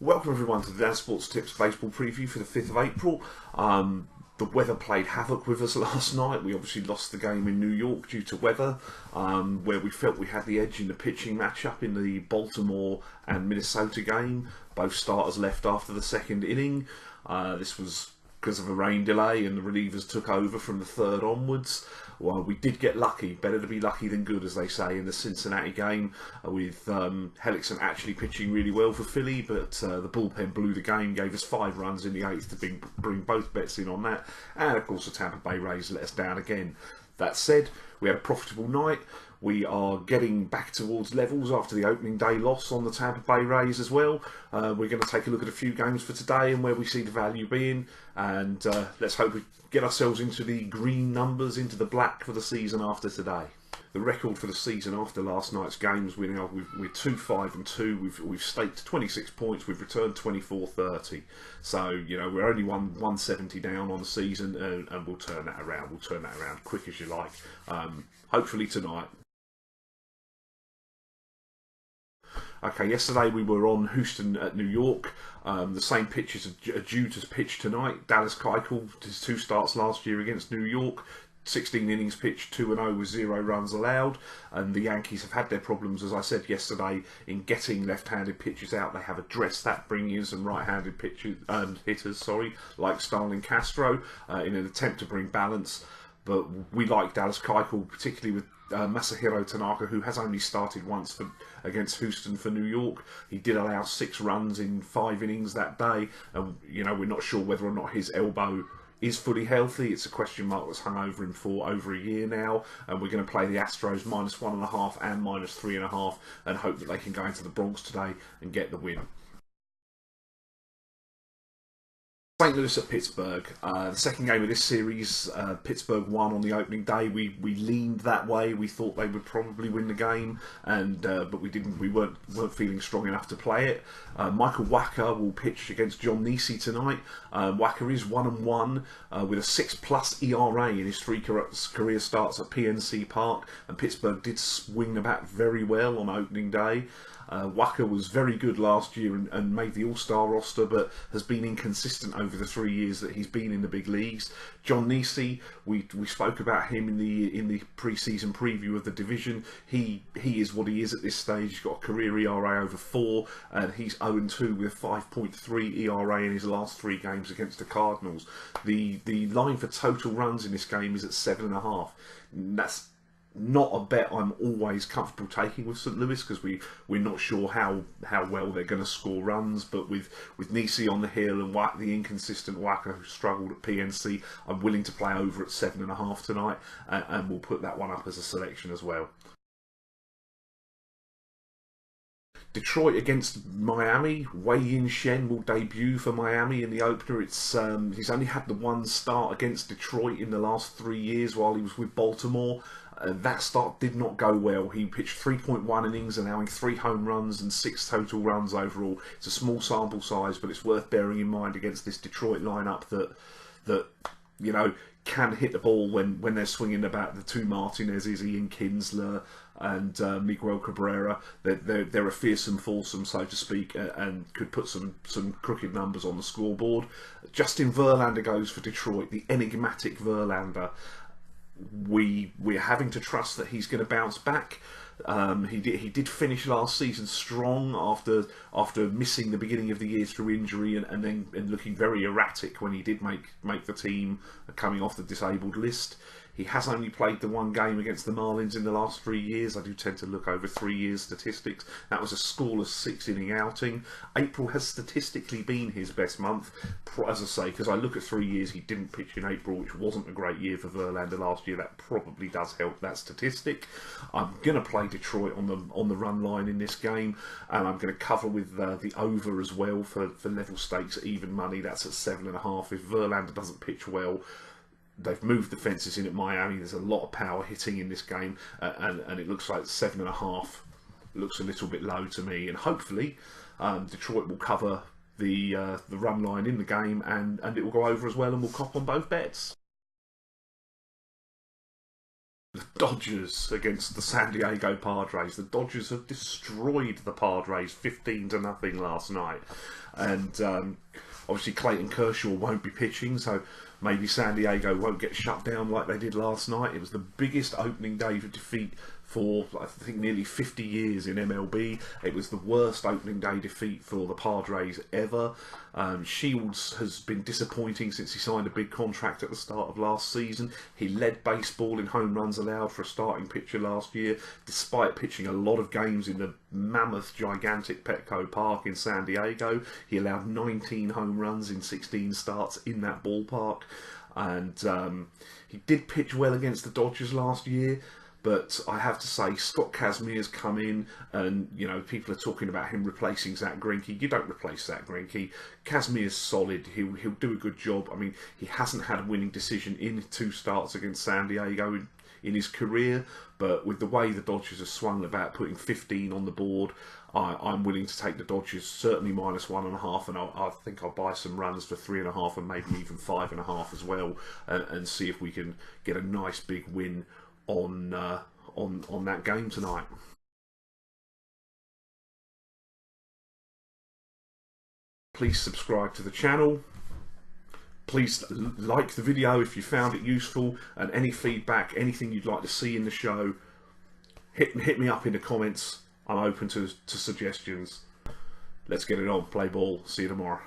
Welcome everyone to the Dansports.tips baseball preview for the 5th of April. The weather played havoc with us last night. We obviously lost the game in New York due to weather, where we felt we had the edge in the pitching matchup in the Baltimore and Minnesota game. Both starters left after the second inning. This was because of a rain delay, and the relievers took over from the third onwards. Well, we did get lucky. Better to be lucky than good, as they say, in the Cincinnati game, with Hellickson actually pitching really well for Philly, but the bullpen blew the game, gave us 5 runs in the 8th to bring both bets in on that, and of course the Tampa Bay Rays let us down again. That said, we had a profitable night. We are getting back towards levels after the opening day loss on the Tampa Bay Rays as well. We're going to take a look at a few games for today and where we see the value being, and let's hope we get ourselves into the green numbers, into the black for the season after today. The record for the season after last night's games, we're 2-5-2. We've staked 26 points. We've returned 24-30. So we're only 170 down on the season, and we'll turn that around. We'll turn that around quick as you like. Hopefully tonight. Okay, yesterday we were on Houston at New York. The same pitches are due to pitch tonight. Dallas Keuchel, his 2 starts last year against New York. 16 innings pitched, 2-0 with 0 runs allowed, and the Yankees have had their problems, as I said yesterday, in getting left-handed pitchers out. They have addressed that, bringing in some right-handed hitters, like Starlin Castro, in an attempt to bring balance. But we like Dallas Keuchel, particularly with Masahiro Tanaka, who has only started once against Houston for New York. He did allow 6 runs in 5 innings that day, and we're not sure whether or not his elbow is fully healthy. It's a question mark that's hung over him for over a year now, and we're going to play the Astros -1.5 and -3.5 and hope that they can go into the Bronx today and get the win. St. Louis at Pittsburgh. The second game of this series, Pittsburgh won on the opening day. We leaned that way. We thought they would probably win the game, and but we didn't. We weren't feeling strong enough to play it. Michael Wacha will pitch against Jon Niese tonight. Wacha is 1-1 with a 6+ ERA in his 3 career starts at PNC Park, and Pittsburgh did swing the bat very well on opening day. Wacha was very good last year and made the All-Star roster, but has been inconsistent over the 3 years that he's been in the big leagues. Jon Niese, we spoke about him in the pre-season preview of the division. He is what he is at this stage. He's got a career ERA over 4, and he's 0-2 with a 5.3 ERA in his last 3 games against the Cardinals. The line for total runs in this game is at 7.5. That's not a bet I'm always comfortable taking with St. Louis, because we're not sure how well they're going to score runs. But with Niese on the hill and the inconsistent Wacha who struggled at PNC, I'm willing to play over at 7.5 tonight, and we'll put that one up as a selection as well. Detroit against Miami. Wei-Yin Shen will debut for Miami in the opener. He's only had the 1 start against Detroit in the last 3 years while he was with Baltimore. That start did not go well. He pitched 3.1 innings, allowing 3 home runs and 6 total runs overall. It's a small sample size, but it's worth bearing in mind against this Detroit lineup that can hit the ball when they're swinging about. The 2 Martinez's, Ian Kinsler and Miguel Cabrera. They're a fearsome foursome, so to speak, and could put some crooked numbers on the scoreboard. Justin Verlander goes for Detroit, the enigmatic Verlander. We're having to trust that he's going to bounce back. He did finish last season strong after missing the beginning of the year through injury and looking very erratic when he did make the team, coming off the disabled list. He has only played the 1 game against the Marlins in the last 3 years. I do tend to look over 3 years statistics. That was a scoreless 6-inning outing. April has statistically been his best month, as I say, because I look at 3 years. He didn't pitch in April, which wasn't a great year for Verlander last year. That probably does help that statistic. I'm going to play Detroit on the run line in this game, and I'm going to cover with the over as well for level stakes, even money. That's at 7.5. If Verlander doesn't pitch well, they've moved the fences in at Miami. There's a lot of power hitting in this game, and it looks like 7.5 looks a little bit low to me. And hopefully, Detroit will cover the run line in the game, and it will go over as well, and we'll cop on both bets. The Dodgers against the San Diego Padres. The Dodgers have destroyed the Padres 15-0 last night, and obviously Clayton Kershaw won't be pitching, so maybe San Diego won't get shut down like they did last night. It was the biggest opening day of defeat for, I think, nearly 50 years in MLB. It was the worst opening day defeat for the Padres ever. Shields has been disappointing since he signed a big contract at the start of last season. He led baseball in home runs allowed for a starting pitcher last year, despite pitching a lot of games in the mammoth, gigantic Petco Park in San Diego. He allowed 19 home runs in 16 starts in that ballpark. And he did pitch well against the Dodgers last year. But I have to say, Scott Kazmir's come in, and people are talking about him replacing Zach Greinke. You don't replace Zach Greinke. Kazmir's solid. He'll do a good job. I mean, he hasn't had a winning decision in 2 starts against San Diego in his career, but with the way the Dodgers have swung about putting 15 on the board, I'm willing to take the Dodgers, certainly -1.5, and I think I'll buy some runs for 3.5 and maybe even 5.5 as well, and see if we can get a nice big win on that game tonight. Please subscribe to the channel. Please like the video if you found it useful, and any feedback, anything you'd like to see in the show, hit me up in the comments. I'm open to suggestions. Let's get it on. Play ball. See you tomorrow.